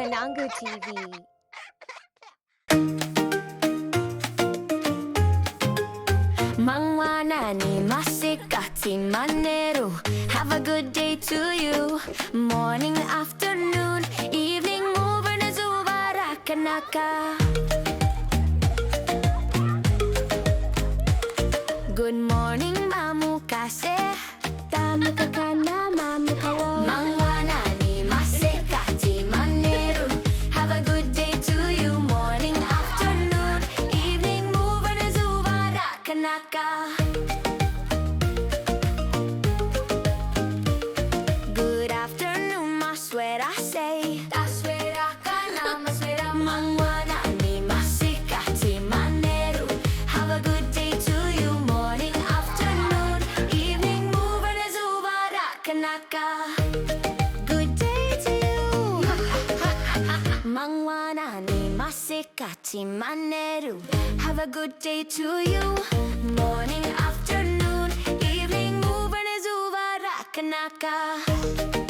Mwanangu TV. Mangwanani, Masikati, Manheru. Have a good day to you. Morning, afternoon, evening, over na zuwa rakanaka. Good morning, mamu kase. Tamu kakana, mamu kawo. Mangwanani, Masikati, Manheru. Have a good day to you. Morning, afternoon, evening, over na zuwa rakanaka. Good afternoon, maswera say. Taswera kana, maswera Mangwanani, Masikati, Manheru. Have a good day to you. Morning, afternoon, evening, over na zuwa rakanaka. Good day to you. Mangwanani, Masikati, Manheru. Have a good day to you. Morning, afternoon, evening, over na zuwa rakanaka.